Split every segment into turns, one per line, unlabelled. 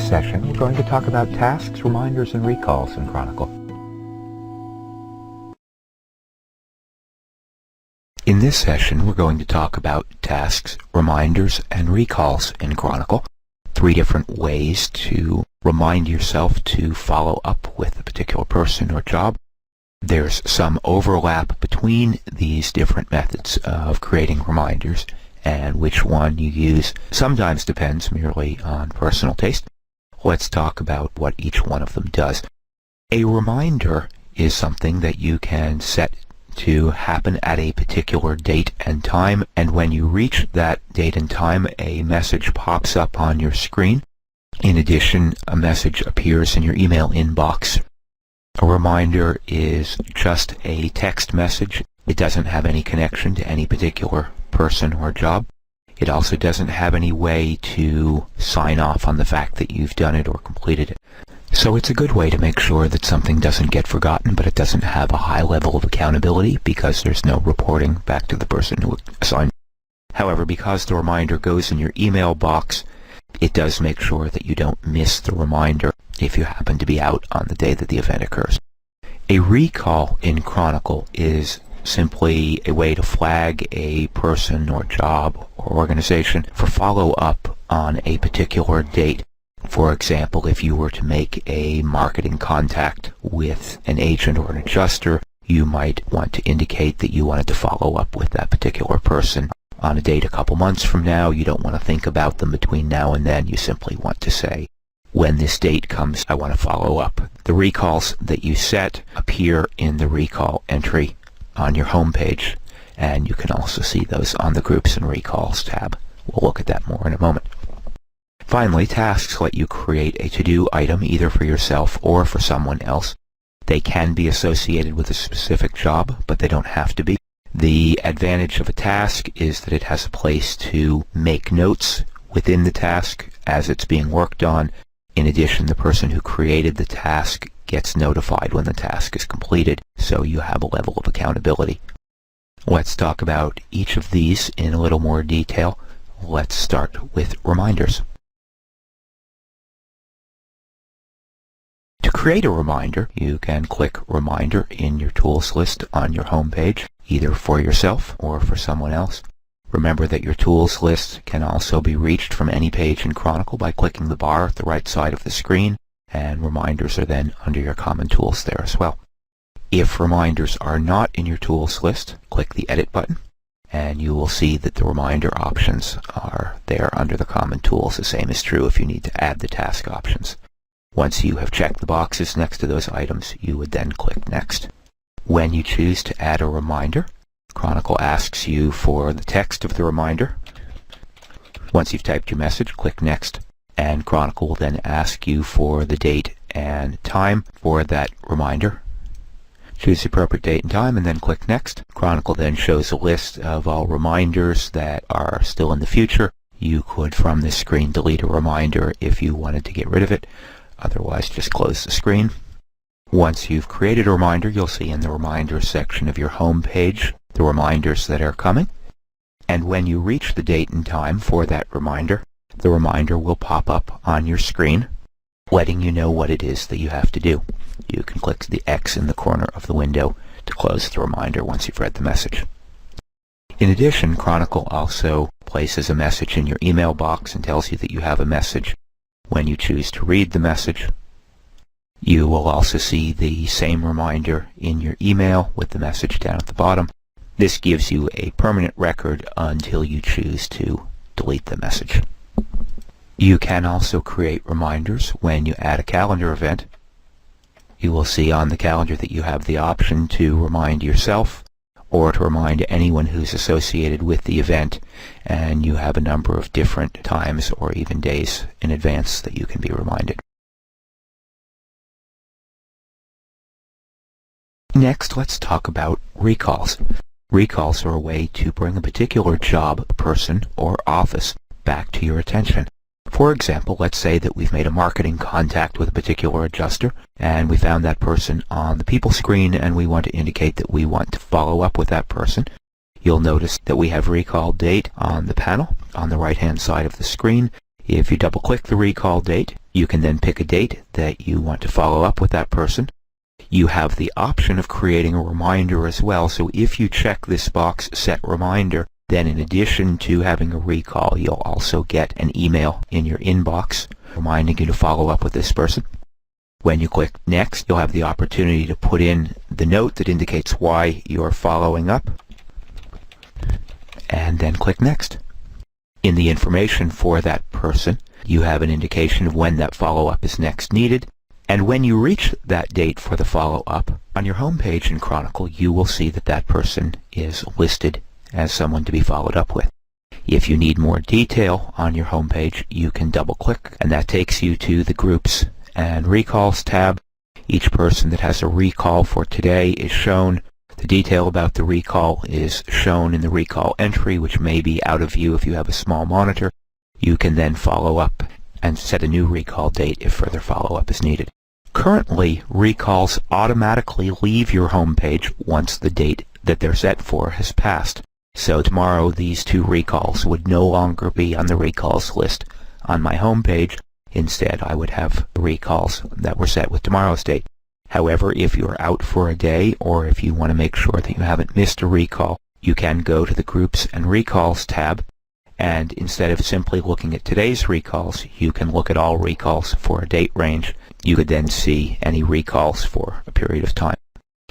this session, we're going to talk about tasks, reminders, and recalls in Chronicle. In this session, we're going to talk about tasks, reminders, and recalls in Chronicle. 3 different ways to remind yourself to follow up with a particular person or job. There's some overlap between these different methods of creating reminders, and which one you use sometimes depends merely on personal taste. Let's talk about what each one of them does. A reminder is something that you can set to happen at a particular date and time, and when you reach that date and time, a message pops up on your screen. In addition, a message appears in your email inbox. A reminder is just a text message. It doesn't have any connection to any particular person or job. It also doesn't have any way to sign off on the fact that you've done it or completed it. So it's a good way to make sure that something doesn't get forgotten, but it doesn't have a high level of accountability because there's no reporting back to the person who assigned it. However, because the reminder goes in your email box, it does make sure that you don't miss the reminder if you happen to be out on the day that the event occurs. A recall in Chronicle is simply a way to flag a person or job or organization for follow-up on a particular date. For example, if you were to make a marketing contact with an agent or an adjuster, you might want to indicate that you wanted to follow up with that particular person on a date a couple months from now. You don't want to think about them between now and then. You simply want to say, when this date comes, I want to follow up. The recalls that you set appear in the recall entry on your home page, and you can also see those on the Groups and Recalls tab. We'll look at that more in a moment. Finally, tasks let you create a to-do item either for yourself or for someone else. They can be associated with a specific job, but they don't have to be. The advantage of a task is that it has a place to make notes within the task as it's being worked on. In addition, the person who created the task gets notified when the task is completed, so you have a level of accountability. Let's talk about each of these in a little more detail. Let's start with reminders. To create a reminder, you can click Reminder in your Tools list on your home page, either for yourself or for someone else. Remember that your Tools list can also be reached from any page in Chronicle by clicking the bar at the right side of the screen, and reminders are then under your Common Tools there as well. If reminders are not in your Tools list, click the Edit button, and you will see that the reminder options are there under the Common Tools. The same is true if you need to add the task options. Once you have checked the boxes next to those items, you would then click Next. When you choose to add a reminder, Chronicle asks you for the text of the reminder. Once you've typed your message, click Next, and Chronicle will then ask you for the date and time for that reminder. Choose the appropriate date and time and then click Next. Chronicle then shows a list of all reminders that are still in the future. You could, from this screen, delete a reminder if you wanted to get rid of it. Otherwise, just close the screen. Once you've created a reminder, you'll see in the Reminders section of your home page the reminders that are coming. And when you reach the date and time for that reminder, the reminder will pop up on your screen, letting you know what it is that you have to do. You can click the X in the corner of the window to close the reminder once you've read the message. In addition, Chronicle also places a message in your email box and tells you that you have a message. When you choose to read the message, you will also see the same reminder in your email with the message down at the bottom. This gives you a permanent record until you choose to delete the message. You can also create reminders when you add a calendar event. You will see on the calendar that you have the option to remind yourself or to remind anyone who's associated with the event, and you have a number of different times or even days in advance that you can be reminded. Next, let's talk about recalls. Recalls are a way to bring a particular job, person, or office back to your attention. For example, let's say that we've made a marketing contact with a particular adjuster, and we found that person on the People screen, and we want to indicate that we want to follow up with that person. You'll notice that we have recall date on the panel on the right-hand side of the screen. If you double-click the recall date, you can then pick a date that you want to follow up with that person. You have the option of creating a reminder as well, so if you check this box, Set Reminder, then in addition to having a recall, you'll also get an email in your inbox reminding you to follow up with this person. When you click Next, you'll have the opportunity to put in the note that indicates why you're following up, and then click Next. In the information for that person, you have an indication of when that follow-up is next needed, and when you reach that date for the follow-up, on your home page in Chronicle, you will see that that person is listed as someone to be followed up with. If you need more detail on your home page, you can double-click, and that takes you to the Groups and Recalls tab. Each person that has a recall for today is shown. The detail about the recall is shown in the recall entry, which may be out of view if you have a small monitor. You can then follow up and set a new recall date if further follow-up is needed. Currently, recalls automatically leave your home page once the date that they're set for has passed. So tomorrow, these two recalls would no longer be on the recalls list on my home page. Instead, I would have recalls that were set with tomorrow's date. However, if you're out for a day, or if you want to make sure that you haven't missed a recall, you can go to the Groups and Recalls tab, and instead of simply looking at today's recalls, you can look at all recalls for a date range. You could then see any recalls for a period of time.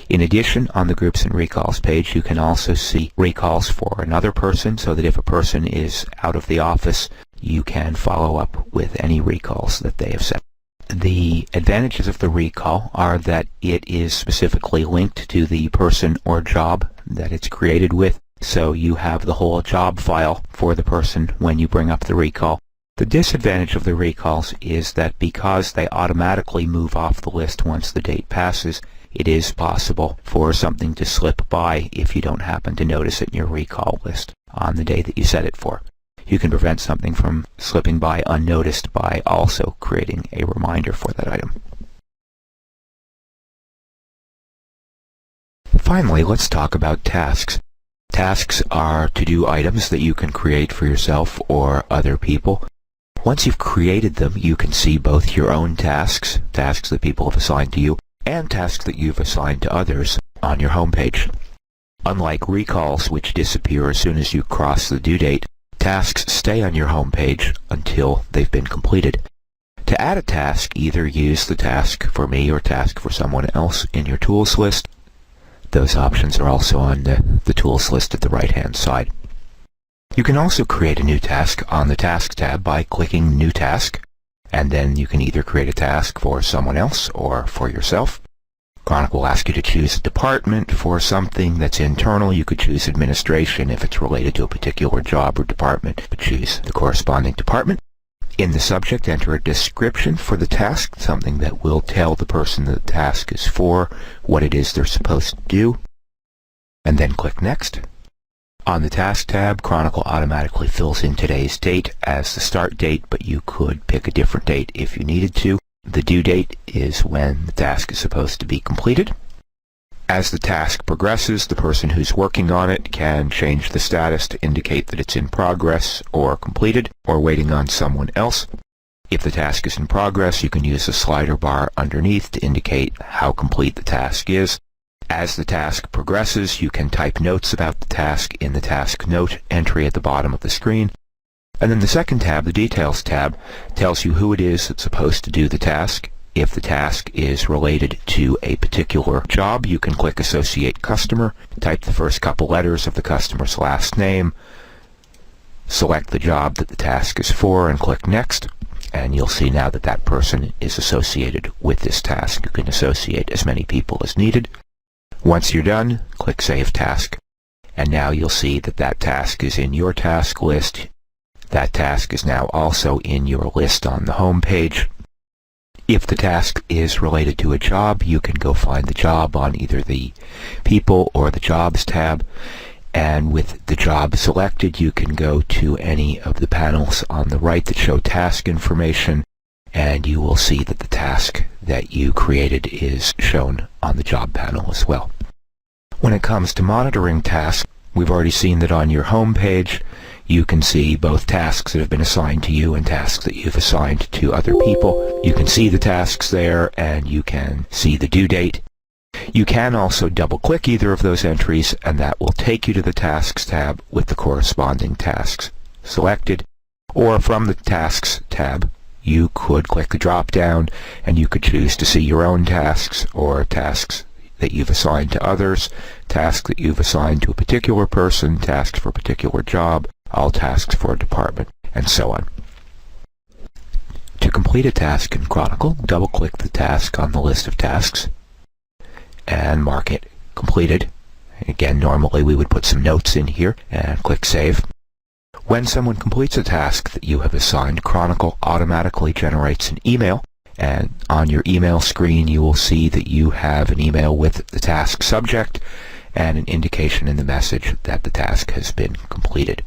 In addition, on the Groups and Recalls page, you can also see recalls for another person, so that if a person is out of the office, you can follow up with any recalls that they have set. The advantages of the recall are that it is specifically linked to the person or job that it's created with, so you have the whole job file for the person when you bring up the recall. The disadvantage of the recalls is that because they automatically move off the list once the date passes, it is possible for something to slip by if you don't happen to notice it in your recall list on the day that you set it for. You can prevent something from slipping by unnoticed by also creating a reminder for that item. Finally, let's talk about tasks. Tasks are to-do items that you can create for yourself or other people. Once you've created them, you can see both your own tasks, tasks that people have assigned to you, and tasks that you've assigned to others on your home page. Unlike recalls, which disappear as soon as you cross the due date, tasks stay on your home page until they've been completed. To add a task, either use the task for me or task for someone else in your tools list. Those options are also on the tools list at the right-hand side. You can also create a new task on the Task tab by clicking New Task, and then you can either create a task for someone else or for yourself. Chronicle will ask you to choose a department. For something that's internal, you could choose administration if it's related to a particular job or department, but choose the corresponding department. In the subject, enter a description for the task, something that will tell the person that the task is for, what it is they're supposed to do, and then click Next. On the Task tab, Chronicle automatically fills in today's date as the start date, but you could pick a different date if you needed to. The due date is when the task is supposed to be completed. As the task progresses, the person who's working on it can change the status to indicate that it's in progress or completed or waiting on someone else. If the task is in progress, you can use the slider bar underneath to indicate how complete the task is. As the task progresses, you can type notes about the task in the Task Note entry at the bottom of the screen. And then the second tab, the Details tab, tells you who it is that's supposed to do the task. If the task is related to a particular job, you can click Associate Customer, type the first couple letters of the customer's last name, select the job that the task is for, and click Next. And you'll see now that that person is associated with this task. You can associate as many people as needed. Once you're done, click Save Task. And now you'll see that that task is in your task list. That task is now also in your list on the home page. If the task is related to a job, you can go find the job on either the People or the Jobs tab. And with the job selected, you can go to any of the panels on the right that show task information, and you will see that the task that you created is shown on the job panel as well. When it comes to monitoring tasks, We've already seen that on your home page you can see both tasks that have been assigned to you and tasks that you've assigned to other people. You can see the tasks there, and you can see the due date. You can also double-click either of those entries, and that will take you to the Tasks tab with the corresponding tasks selected. Or from the Tasks tab, you could click the drop-down, and you could choose to see your own tasks or tasks that you've assigned to others, tasks that you've assigned to a particular person, tasks for a particular job, all tasks for a department, and so on. To complete a task in Chronicle, double-click the task on the list of tasks and mark it completed. Again, normally we would put some notes in here and click Save. When someone completes a task that you have assigned, Chronicle automatically generates an email, and on your email screen you will see that you have an email with the task subject and an indication in the message that the task has been completed.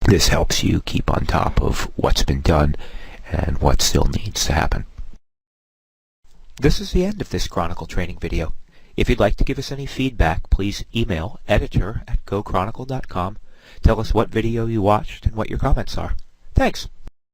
This helps you keep on top of what's been done and what still needs to happen. This is the end of this Chronicle training video. If you'd like to give us any feedback, please email editor@gochronicle.com. Tell us what video you watched and what your comments are. Thanks!